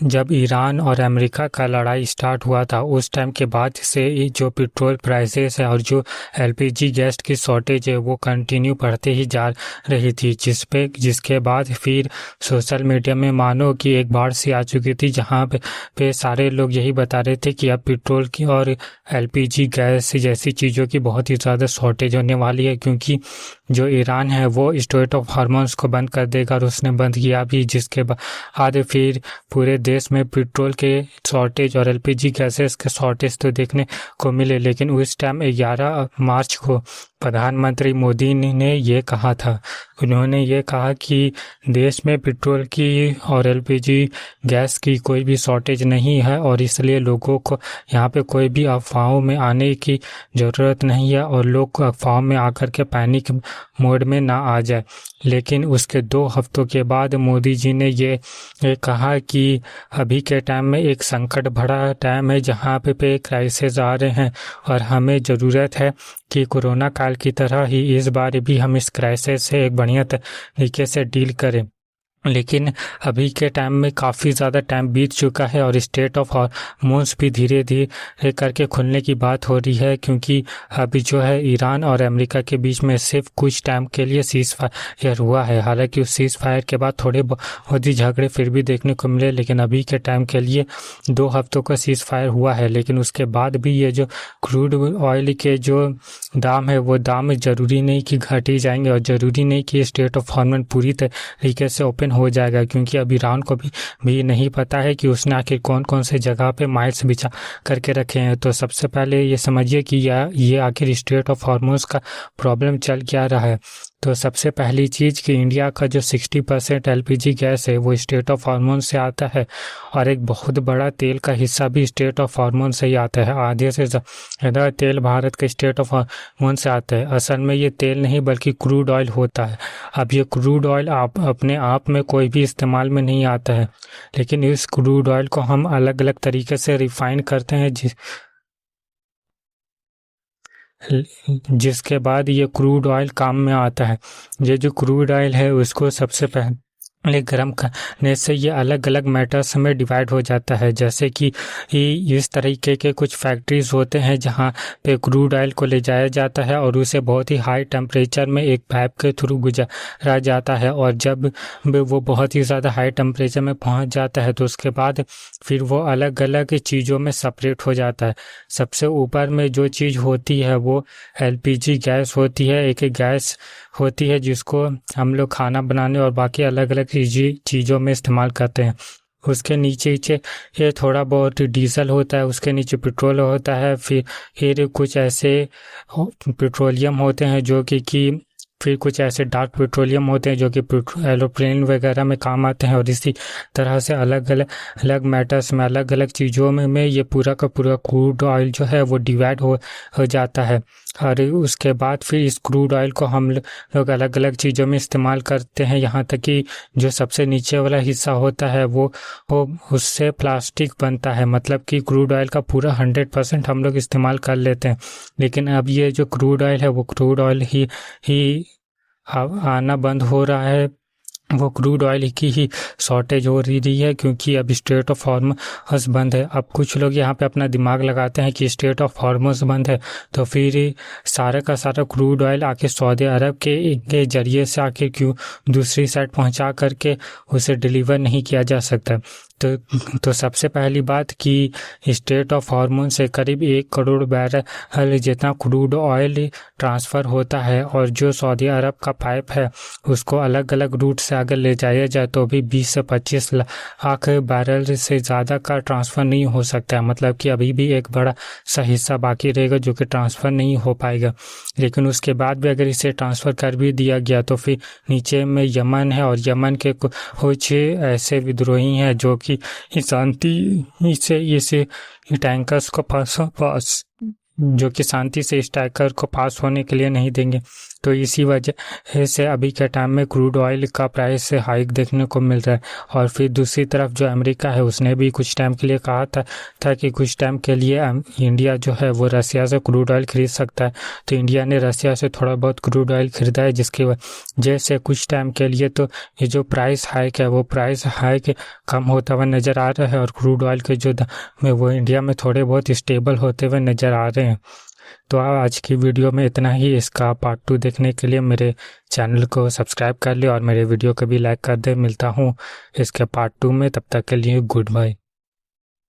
जब ईरान और अमेरिका का लड़ाई स्टार्ट हुआ था उस टाइम के बाद से ये जो पेट्रोल प्राइसेस है और जो एलपीजी गैस की शॉर्टेज है वो कंटिन्यू बढ़ते ही जा रही थी, जिसके बाद फिर सोशल मीडिया में मानो कि एक बाढ़ सी आ चुकी थी, जहाँ पे सारे लोग यही बता रहे थे कि अब पेट्रोल की और एलपीजी गैस जैसी चीज़ों की बहुत ही ज़्यादा शॉर्टेज होने वाली है, क्योंकि जो ईरान है वो स्ट्रेट ऑफ हार्मोन्स को बंद कर देगा और उसने बंद किया भी, जिसके बाद फिर पूरे देश में पेट्रोल के शॉर्टेज और एलपीजी गैसेस के शॉर्टेज तो देखने को मिले। लेकिन उस टाइम 11 मार्च को प्रधानमंत्री मोदी ने ये कहा था, उन्होंने ये कहा कि देश में पेट्रोल की और एलपीजी गैस की कोई भी शॉर्टेज नहीं है और इसलिए लोगों को यहाँ पे कोई भी अफवाहों में आने की ज़रूरत नहीं है और लोग अफवाहों में आकर के पैनिक मोड में ना आ जाए। लेकिन उसके 2 हफ्तों के बाद मोदी जी ने ये कहा कि अभी के टाइम में एक संकट भरा टाइम है, जहाँ पे क्राइसिस आ रहे हैं और हमें ज़रूरत है कि कोरोना काल की तरह ही इस बार भी हम इस क्राइसिस से एक बढ़िया तरीके से डील करें। लेकिन अभी के टाइम में काफ़ी ज़्यादा टाइम बीत चुका है और स्टेट ऑफ हार्मोन्स भी धीरे धीरे करके खुलने की बात हो रही है, क्योंकि अभी जो है ईरान और अमेरिका के बीच में सिर्फ कुछ टाइम के लिए सीज़ फायर हुआ है। हालांकि उस सीज़ फायर के बाद थोड़े बहुत ही झगड़े फिर भी देखने को मिले, लेकिन अभी के टाइम के लिए 2 हफ्तों का सीज़ फायर हुआ है। लेकिन उसके बाद भी ये जो क्रूड ऑयल के जो दाम है वो दाम ज़रूरी नहीं कि घट ही जाएंगे और ज़रूरी नहीं कि स्टेट ऑफ हार्मोन पूरी तरीके से ओपन हो जाएगा, क्योंकि अब ईरान को भी नहीं पता है कि उसने आखिर कौन कौन से जगह पे माइल्स बिछा करके रखे हैं। तो सबसे पहले ये समझिए कि ये आखिर स्टेट ऑफ हार्मोन्स का प्रॉब्लम चल क्या रहा है। तो सबसे पहली चीज़ कि इंडिया का जो 60% एलपीजी गैस है वो स्टेट ऑफ हार्मोन से आता है और एक बहुत बड़ा तेल का हिस्सा भी स्टेट ऑफ हार्मोन से ही आता है। आधे से ज़्यादा तेल भारत के स्टेट ऑफ हार्मोन से आता है। असल में ये तेल नहीं बल्कि क्रूड ऑयल होता है। अब ये क्रूड ऑयल अपने आप में कोई भी इस्तेमाल में नहीं आता है, लेकिन इस क्रूड ऑयल को हम अलग अलग तरीके से रिफाइन करते हैं, जिसके बाद ये क्रूड ऑयल काम में आता है। ये जो क्रूड ऑयल है उसको सबसे पहले गर्म करने से ये अलग अलग मेटल्स में डिवाइड हो जाता है। जैसे कि इस तरीके के कुछ फैक्ट्रीज होते हैं जहाँ पे क्रूड ऑयल को ले जाया जाता है और उसे बहुत ही हाई टेम्परेचर में एक पाइप के थ्रू गुजारा जाता है, और जब वो बहुत ही ज़्यादा हाई टेम्परेचर में पहुँच जाता है तो उसके बाद फिर वो अलग अलग चीज़ों में सेपरेट हो जाता है। सबसे ऊपर में जो चीज़ होती है वो एलपीजी गैस होती है। एक गैस होती है जिसको हम लोग खाना बनाने और बाकी अलग अलग चीज़ों में इस्तेमाल करते हैं। उसके नीचे ये थोड़ा बहुत डीजल होता है, उसके नीचे पेट्रोल होता है, फिर कुछ ऐसे पेट्रोलियम होते हैं जो कि फिर कुछ ऐसे डार्क पेट्रोलियम होते हैं जो कि एरोप्लेन वगैरह में काम आते हैं। और इसी तरह से अलग अलग मैटर्स में अलग अलग चीज़ों में ये पूरा का पूरा क्रूड ऑयल जो है वो डिवाइड हो जाता है। और उसके बाद फिर इस क्रूड ऑयल को हम लोग अलग अलग चीज़ों में इस्तेमाल करते हैं, यहाँ तक कि जो सबसे नीचे वाला हिस्सा होता है वो उससे प्लास्टिक बनता है। मतलब कि क्रूड ऑयल का पूरा 100% हम लोग इस्तेमाल कर लेते हैं। लेकिन अब ये जो क्रूड ऑयल है वो क्रूड ऑयल ही आना बंद हो रहा है, वो क्रूड ऑयल की ही शॉर्टेज हो रही है, क्योंकि अब स्टेट ऑफ हार्मोन्स बंद है। अब कुछ लोग यहाँ पे अपना दिमाग लगाते हैं कि स्टेट ऑफ हार्मोन्स बंद है तो फिर सारा का सारा क्रूड ऑयल आके सऊदी अरब के जरिए से आके क्यों दूसरी साइड पहुँचा करके उसे डिलीवर नहीं किया जा सकता। तो सबसे पहली बात कि स्टेट ऑफ हार्मोन से करीब 1 करोड़ बैरल जितना क्रूड ऑयल ट्रांसफ़र होता है, और जो सऊदी अरब का पाइप है उसको अलग अलग रूट से अगर ले जाया जाए तो भी 20 से 25 लाख बैरल से ज़्यादा का ट्रांसफ़र नहीं हो सकता है। मतलब कि अभी भी एक बड़ा सा हिस्सा बाकी रहेगा जो कि ट्रांसफ़र नहीं हो पाएगा। लेकिन उसके बाद भी अगर इसे ट्रांसफ़र कर भी दिया गया तो फिर नीचे में यमन है, और यमन के कुछ ऐसे विद्रोही हैं जो कि शांति से इस टैंकर्स को पास जो कि शांति से इस टैंकर को पास होने के लिए नहीं देंगे। तो इसी वजह से अभी के टाइम में क्रूड ऑयल का प्राइस से हाइक देखने को मिल रहा है। और फिर दूसरी तरफ जो अमेरिका है उसने भी कुछ टाइम के लिए कहा था कि कुछ टाइम के लिए इंडिया जो है वो रसिया से क्रूड ऑयल खरीद सकता है। तो इंडिया ने रसिया से थोड़ा बहुत क्रूड ऑयल खरीदा है, जिसकी वजह से कुछ टाइम के लिए तो ये जो प्राइस हाइक है वो प्राइस हाइक कम होता हुआ नज़र आ रहा है और क्रूड ऑयल के जो दाम है वो इंडिया में थोड़े बहुत स्टेबल होते हुए नज़र आ रहे हैं। तो आज की वीडियो में इतना ही। इसका पार्ट 2 देखने के लिए मेरे चैनल को सब्सक्राइब कर ले और मेरे वीडियो को भी लाइक कर दे। मिलता हूँ इसके पार्ट 2 में, तब तक के लिए गुड बाय।